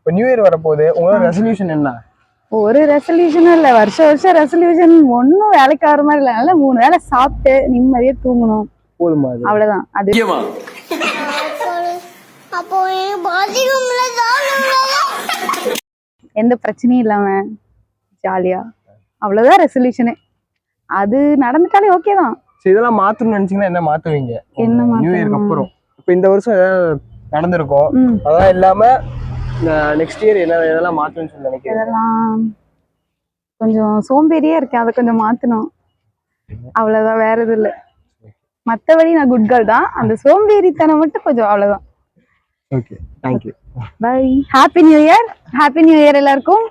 இப்போ new year வரப்போகுது, உங்களோட ரெசல்யூஷன் என்ன? ஒரு ரெசல்யூஷனும் இல்ல, வருஷம் ரெசல்யூஷன் ஒன்னும் வேலைக்கு ஆகிற மாதிரி இல்ல. அதனால 3 வேளை சாப்பிட்டு நிம்மதியா தூங்கணும், போதுமா? அவ்வளவுதான். அது எந்த பிரச்சனையும் இல்லாம ஜாலியா, அவ்வளவுதான் ரெசல்யூஷனே. அது நடந்துட்டாலே ஓகே தான். சரி, இதெல்லாம் மாத்தணும்னு நினைச்சீங்கன்னா என்ன மாத்துவீங்க? என்ன நியூ இயருக்கு அப்புறம் இப்போ இந்த வருஷம் ஏதாவது நடந்திருக்கும், அதெல்லாம் இல்லாம நெக்ஸ்ட் இயர் என்ன இதெல்லாம் மாத்தணும்னு சொல்லி நினைக்கிறேன்? இதெல்லாம் கொஞ்சம் சோம்பேறியா இருக்கேன், அதை கொஞ்சம் மாத்தணும், அவ்வளவுதான். வேற எதுவும் இல்லை. மற்றபடி நான் குட் கேர்ள் தான். அந்த சோம்பேறித்தனம் மட்டும் கொஞ்சம், அவ்வளவுதான். Okay, thank you, bye. Happy new year. Happy new year எல்லாருக்கும்.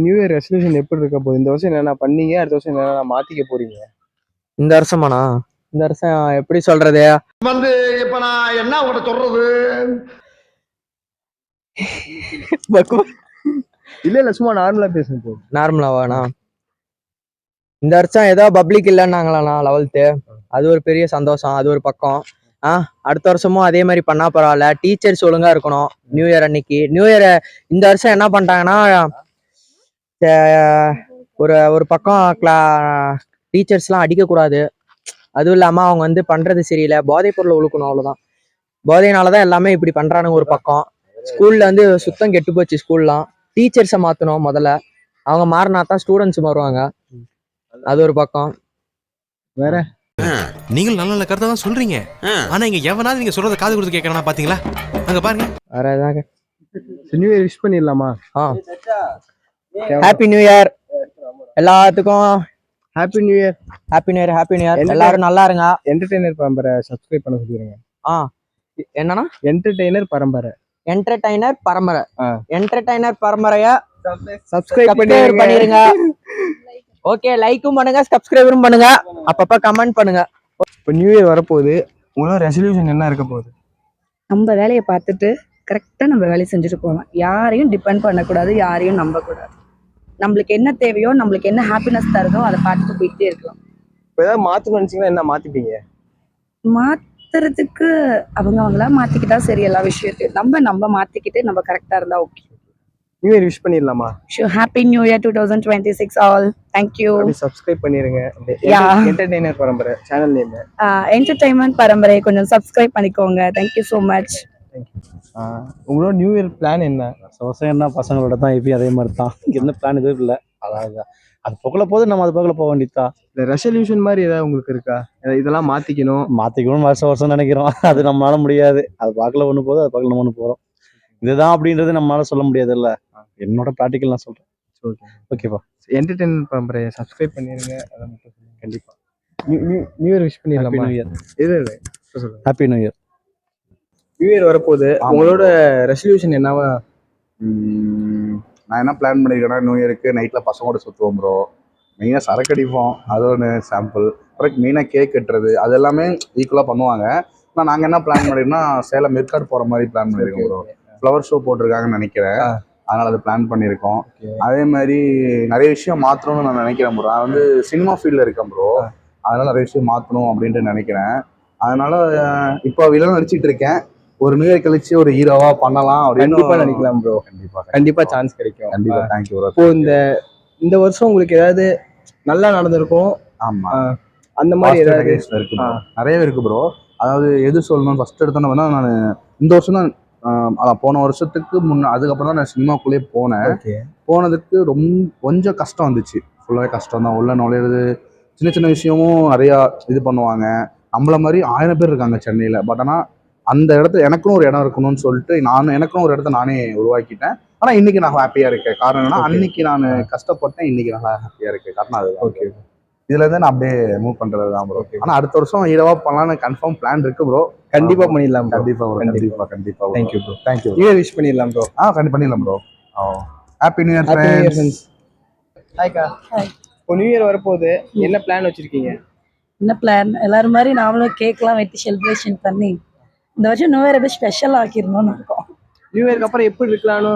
நியூ இயர் ரெசல்யூஷன் எப்படி இருக்க போகுது? இந்த வருஷம் என்னென்ன பண்ணீங்க, அடுத்த வருஷம் என்னென்ன மாத்திக்க போறீங்க? இந்த வருஷமாண்ணா, இந்த வருஷம் எப்படி சொல்றது இப்ப நான் என்ன உங்கள்கிட்ட சொல்றது? இல்ல சும்மா நார்மலா பேசுங்க. நார்மலாவாண்ணா, இந்த வருஷம் ஏதோ பப்ளிக் இல்லைன்னாங்களாண்ணா 11th. அது ஒரு பெரிய சந்தோஷம், அது ஒரு பக்கம். அடுத்த வருஷமும் அதே மாதிரி பண்ணா பரவாயில்ல. டீச்சர்ஸ் ஒழுங்கா இருக்கணும். நியூ இயர் அன்னைக்கு நியூ இயர் இந்த வருஷம் என்ன பண்ணிட்டாங்கன்னா, ஒரு பக்கம் டீச்சர்ஸ்லாம் அடிக்கக்கூடாது. அதுவும் இல்லாமல் அவங்க வந்து பண்றது சரியில்லை, போதைப் பொருளை ஒழுக்கணும், அவ்வளோதான். போதையினாலதான் எல்லாமே இப்படி பண்றானுங்க. ஒரு பக்கம் ஸ்கூல்ல வந்து சுத்தம் கெட்டு போச்சு. ஸ்கூல்லாம் டீச்சர்ஸை மாற்றணும் முதல்ல. அவங்க மாறினா தான் ஸ்டூடெண்ட்ஸ் மாறுவாங்க. அது ஒரு பக்கம். வேற நீங்கள் நல்ல நல்ல கருத்தை தான் சொல்றீங்க, ஆனா இங்க எவனாவது நீங்க சொல்றத காது கொடுத்து கேட்கறானா? பாத்தீங்களா அங்க பாருங்க. வேற ஏதாவது நியூ இயர் விஷ் பண்ணிடலாமா? ஹாப்பி நியூ இயர் எல்லாத்துக்கும். Happy new year. Happy new year. Happy new year. எல்லாரும் நல்லா இருங்க. என்டர்டெய்னர் பரம்பரை சப்ஸ்கிரைப் பண்ண சொல்லிருங்க. என்னன்னா என்டர்டெய்னர் பரம்பரை. என்டர்டெய்னர் பரம்பரை. என்டர்டெய்னர் பரம்பரைய சப்ஸ்கிரைப் பண்ணிருங்க. ஓகே, லைக்கும் பண்ணுங்க, சப்ஸ்கிரைபரும் பண்ணுங்க, அப்பப்ப கமெண்ட் பண்ணுங்க. இப்போ நியூ இயர் வரப்போகுது, உங்களோட ரெசல்யூஷன் என்ன இருக்க போகுது? நம்ம வேலையை பார்த்துட்டு கரெக்டாக நம்ம வேலையை செஞ்சுட்டு போகலாம். யாரையும் டிபெண்ட் பண்ணக்கூடாது, யாரையும் நம்பக்கூடாது. நம்மளுக்கு என்ன தேவையோ, நம்மளுக்கு என்ன ஹாப்பினஸ் தருதோ அதை பார்த்துட்டு போயிட்டே இருக்கலாம். இப்போ ஏதாவது மாற்றணும்னு நினச்சிங்கன்னா என்ன மாற்றிப்பீங்க? மாத்துறதுக்கு அவங்களா மாற்றிக்கிட்டா சரி. எல்லா விஷயத்தையும் நம்ம மாற்றிக்கிட்டு நம்ம கரெக்டாக இருந்தால் ஓகே. நியூ இயர் விஷ் பண்ணிடலாமா? Happy new year 2026 all. Thank you. Subscribe பண்ணிருங்க. என்டர்டெய்னர் பரம்பரை சேனல் நேம். என்டர்டெயின்மெண்ட் பரம்பரை கொஞ்சம் சப்ஸ்கிரைப் பண்ணிக்கோங்க. Thank you so much. உங்களோட நியூ இயர் பிளான் என்ன? சொசம் என்ன, பசங்களோட தான் எப்பயும் அதே மாதிரி தான். என்ன பிளான் எதுவும் இல்லை. அதாவது அது புகழ போது நம்ம அது புகழ போக வேண்டியதுதான். இந்த ரெசல்யூஷன் மாதிரி ஏதாவது உங்களுக்கு இருக்கா? இதெல்லாம் மாத்திக்கணும் வருஷம் நினைக்கிறோம். அது நம்மளால முடியாது. அது பார்க்கல ஒண்ணு போதும், அது பார்க்கல நம்ம ஒண்ணு போறோம். இதுதான் அப்படின்றது நம்மளால சொல்ல முடியாது இல்ல. என்னோட ப்ராக்டிக்கல் நான் சொல்றேன். ஓகேப்பா. என்டர்டெயின்மெண்ட் பரம்பரையை சப்ஸ்கிரைப் பண்ணிருங்க. அதை மட்டும் கண்டிப்பா. நியூ இயர் விஷ் பண்ணிடலாம். New year. இல்லை happy new year. New year வரப்போகுது, உங்களோட ரெசல்யூஷன் என்னவா? நான் என்ன பிளான் பண்ணியிருக்கேன்னா, நியூ இயருக்கு நைட்டில் பசங்களோட சுற்றுவோம் ப்ரோ. மெயினாக சரக்கு அடிப்போம், அது ஒன்று சாம்பிள். அப்புறம் மெயினாக கேக் கட்டுறது, அது எல்லாமே ஈக்குவலாக பண்ணுவாங்க. ஆனால் நாங்கள் என்ன பிளான் பண்ணியிருக்கோம்னா, சேலம் மெர்காட் போகிற மாதிரி பிளான் பண்ணியிருக்கோம் ப்ரோ. ஃப்ளவர் ஷோ போட்டிருக்காங்கன்னு நினைக்கிறேன், அதனால் அதை பிளான் பண்ணியிருக்கோம். அதே மாதிரி நிறைய விஷயம் மாற்றணும்னு நான் நினைக்கிறேன் ப்ரோ. நான் வந்து சினிமா ஃபீல்டில் இருக்கேன் ப்ரோ, அதனால் நிறைய விஷயம் மாற்றணும் அப்படின்ட்டு நினைக்கிறேன். அதனால் இப்போ வில்லன் நடிச்சிட்டு இருக்கேன். ஒரு நியூ இயர் கழிச்சு ஒரு ஹீரோவா பண்ணலாம் அப்படின்னு நினைக்கலாம் ப்ரோ. கண்டிப்பா சான்ஸ் கிடைக்கும். கண்டிப்பா. Thank you bro. இப்போ இந்த வருஷம் உங்களுக்கு ஏதாவது நல்லா நடந்திருக்கும்? ஆமா, அந்த மாதிரி ஏதாவது இருக்கு ப்ரோ. நிறையவே இருக்கு ப்ரோ. அதாவது எது சொல்லணும், ஃபர்ஸ்ட் எடுத்தோன்னா நான் இந்த வருஷம் தான், அதான் போன வருஷத்துக்கு அதுக்கப்புறம் தான் நான் சினிமாக்குள்ளே போனேன். போனதுக்கு கொஞ்சம் கஷ்டம் வந்துச்சு. ஃபுல்லாகவே கஷ்டம் தான். உள்ள நுழையிறது, சின்ன சின்ன விஷயமும் நிறையா இது பண்ணுவாங்க. நம்மள மாதிரி 1000 பேர் இருக்காங்க சென்னையில். பட் ஆனால் அந்த இடத்துல எனக்குன்னு ஒரு இடம் இருக்கணும்னு சொல்லிட்டு எனக்குன்னு ஒரு இடத்த நானே உருவாக்கிட்டேன். ஆனால் இன்னைக்கு நான் ஹாப்பியாக இருக்கேன். காரணம் என்னன்னா, அன்னைக்கு நான் கஷ்டப்பட்டேன், இன்னைக்கு நல்லா ஹாப்பியாக இருக்கேன். காரணம் அது. ஓகே, இதுல இருந்து நான் அப்படியே மூவ் பண்றது தான் ப்ரோ. ஆனால் அடுத்த வருஷம் ஹீரோவா பண்ணலாம்னு கன்ஃபார்ம் பிளான் இருக்கு ப்ரோ. கண்டிப்பா பண்ணிடலாம். கண்டிப்பா ப்ரோ. கண்டிப்பா. Thank you bro. Thank you. New year wish பண்ணிடலாம் ப்ரோ. கண்டிப்பா பண்ணிடலாம் bro. Happy new year friends. ஹாய்க்கா. இப்போ நியூ இயர் வரப்போகுது, என்ன பிளான் வச்சிருக்கீங்க? என்ன பிளான்? எல்லாரும் மாதிரி நாமளும் கேக்லாம் வெட்டி செலிப்ரேஷன் பண்ணி இந்த வருஷம் நியூ இயர் எப்படி ஸ்பெஷல் ஆக்கிடணும்னு இருக்கோம். நியூ இயர்க்கு அப்புறம் எப்படி இருக்கலாம்னு?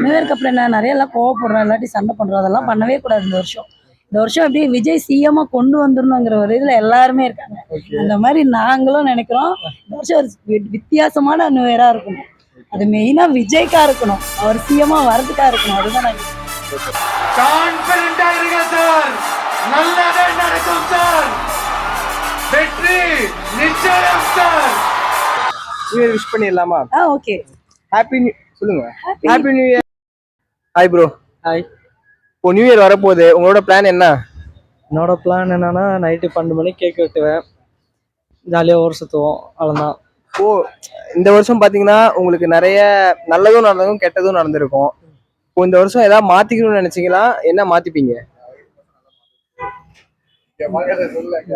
நியூ இயர்க்கு அப்புறம் என்ன, நிறைய எல்லாம் கோவப்படுறோம், இல்லாட்டி சண்டை பண்றோம், அதெல்லாம் பண்ணவே கூடாது. இந்த வருஷம் அப்படியே விஜய் சிஎம்மா கொண்டு வந்துடணுங்கிற ஒரு இதுல எல்லாருமே இருக்காங்க. அந்த மாதிரி நாங்களும் நினைக்கிறோம். இந்த வருஷம் ஒரு வித்தியாசமான நியூ இயரா இருக்கணும். அது மெயினா விஜய்க்கா இருக்கணும், அவர் சிஎம்மா வரதுக்கா இருக்கணும். அதுதான் நான் கான்பிடண்டா இருங்க சார், நல்லதே நடக்கும் சார், வெற்றி நிச்சயம் சார். நியூ இயர் விஷ் பண்ணிடலாமா? ஓகே. ஹாப்பி நியூ சொல்லுங்க. Happy new year. Hi bro. Hi. இப்போ நியூ இயர் வரப்போகுது, உங்களோட பிளான் என்ன? என்னோட பிளான் என்னன்னா நைட்டு 12 மணிக்கு கேக் வெட்டுவேன், ஜாலியாக ஊர் சுற்றுவோம், அவ்வளோதான். ஓ, இந்த வருஷம் பாத்தீங்கன்னா உங்களுக்கு நிறைய நல்லதும் நடந்ததும் கெட்டதும் நடந்திருக்கும். இப்போ இந்த வருஷம் ஏதாவது மாத்திக்கணும்னு நினைச்சீங்களா? என்ன மாத்திப்பீங்க?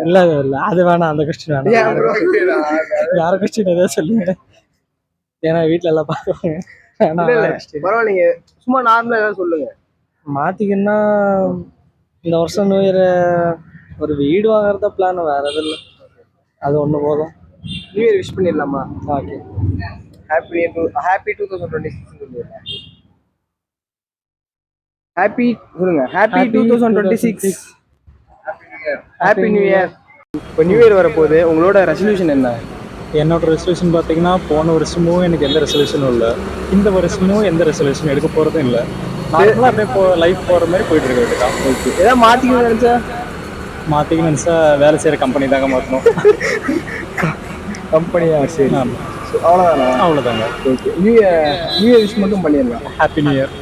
இல்லை இல்லை, அது வேணாம், அந்த கொஸ்டின் வேணாம். வேற கொஸ்டின் எதாவது சொல்லுங்க, ஏன்னா வீட்டில் எல்லாம் பார்க்குவாங்க. பரவாயில்லைங்க, சும்மா நார்மலா ஏதாவது சொல்லுங்க. மாற்றிக்கன்னா இந்த வருஷம் நியூ இயர் ஒரு வீடு வாங்குறத பிளான், வேற எதுவும் இல்லை, அது ஒன்று போதும். நியூ இயர் விஷ் பண்ணிடலாமா? ஓகே. ஹாப்பி 2026. ஹாப்பி சொல்லுங்க. ஹாப்பி 2026. Happy new year. இப்போ நியூ இயர் வரப்போகுது, உங்களோட ரெசல்யூஷன் என்ன? என்னோட ரெசல்யூஷன் பார்த்தீங்கன்னா, போன வருஷமும் எனக்கு எந்த ரெசல்யூஷனும் இல்லை, இந்த வருஷமும் எந்த ரெசல்யூஷன் எடுக்க போகிறதும் இல்லை. நார்மலாக அப்படியே லைஃப் போகிற மாதிரி போயிட்டு இருக்க வேண்டியதான். ஓகே. ஏதாவது மாற்றிக்கணும்னு நினச்சா? மாற்றிக்கணும்னு நினச்சா வேலை செய்கிற கம்பெனி தாங்க மாற்றணும். கம்பெனியா? சரி, அவ்வளோதானா? அவ்வளோதாங்க. ஓகே. நியூ இயர் விஷ் மட்டும் பண்ணிடலாம். Happy new year.